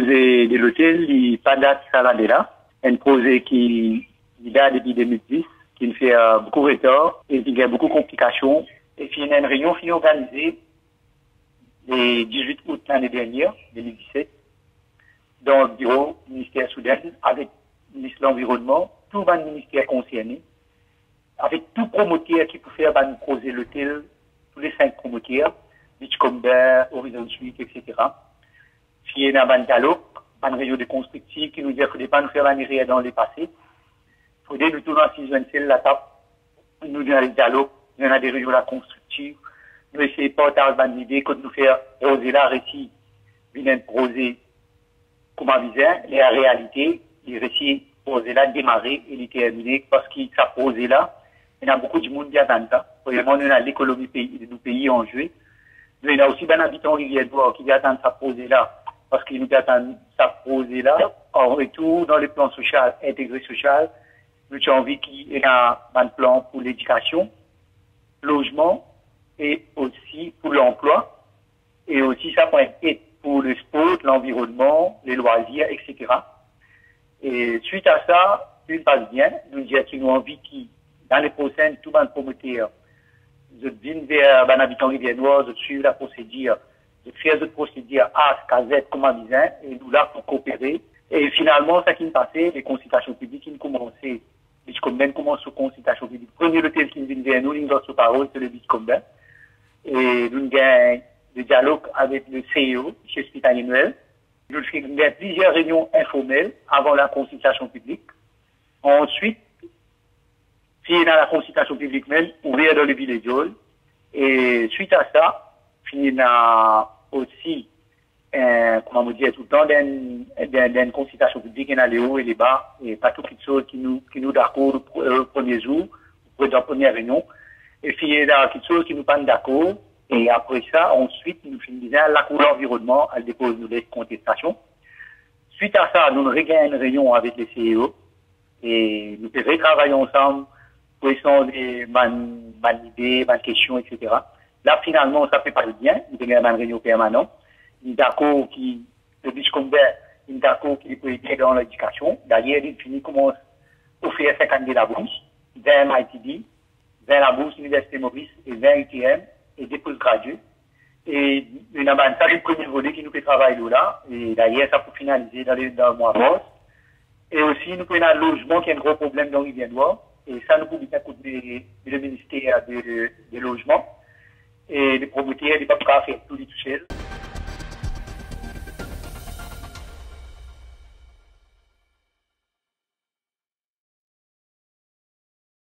projet de l'hôtel, il pas date ça là. Un projet qui date depuis 2010, qui fait beaucoup de retard et qui a beaucoup de complications. Et puis, il y a une réunion qui est organisée le 18 août l'année dernière, 2017, dans le bureau du ministère Soudan, avec le ministre de l'Environnement, tous les ministères concernés, avec tout promoteur qui peut faire un projet l'hôtel, tous les 5 promoteurs, Beachcomber, Horizon Suite, etc. Puis il y a un dialogue, une réunion de constructive qui nous dit qu'il ne faut pas nous faire manier dans le passé. Il faut nous tourner à 6 la table, nous dire les dialogues, il y en a des réunions constructives, nous essayons de partager des idées, quand nous faisons poser là, récit, un projet comme avisé, la réalité, les récits posés là, démarrer et les terminer, parce qu'il s'est posé là, il y a beaucoup de monde qui attend ça. Premièrement, nous avons l'économie de nos pays en jeu. Nous avons aussi des habitants rivière-bois qui attendent ça poser là, parce qu'ils nous attendent ça poser là. En retour, dans le plan social, intégré social, nous avons envie qu'il y ait un plan pour l'éducation, logement, et aussi pour l'emploi, et aussi ça peut être pour le sport, l'environnement, les loisirs, etc. Et suite à ça, tout passe bien. Nous disons qu'ils ont envie qui, dans les prochaines, tout le monde promoteur, de venir vers un habitant rivière-noir, de suivre la procédure, de faire cette procédure A, Z, comme avisé, et nous là pour coopérer. Et finalement, ça qui me passait, les consultations publiques qui ont commencé, Beachcomber commence aux consultations publiques. Premier hôtel qui vient vers nous, l'une d'autres paroles, c'est le Beachcomber. Et nous avons des dialogues avec le CEO, chez Hospitalier Noël. Nous avons plusieurs réunions informelles avant la consultation publique. Ensuite, si dans la consultation publique même, ouvert dans le village. Et suite à ça, on a aussi, comment on dit tout le temps, d'une consultation publique, on a les hauts et les bas, et pas toutes les choses qui nous d'accord au premier jour, dans la première réunion. Et puis, il y a quelque chose qui nous parle d'accord. Et après ça, ensuite, nous finissons la Cour de l'environnement, elle dépose des contestations. Suite à ça, nous regagnons une réunion avec les CEO. Et nous retravaillons ensemble pour essayer des idées, des questions, etc. Là, finalement, ça fait pas bien. Nous avons une réunion permanente. Une d'accord qui, le Beachcomber, une d'accord qui peut aider dans l'éducation. D'ailleurs, il finit commence à offrir 50 000 bourses, 20 MITD, 20 la bourse Université Maurice et 20 UTM et des postgradués. Et nous avons ça, le premier volet qui nous fait travailler là. Et d'ailleurs, ça peut finaliser dans le mois de mars. Et aussi, nous prenons un logement qui est un gros problème dans Rivière-Noire. Et ça, nous pouvons écouter le ministère des logements. Et les promoteurs, les papas faire tout les toucher.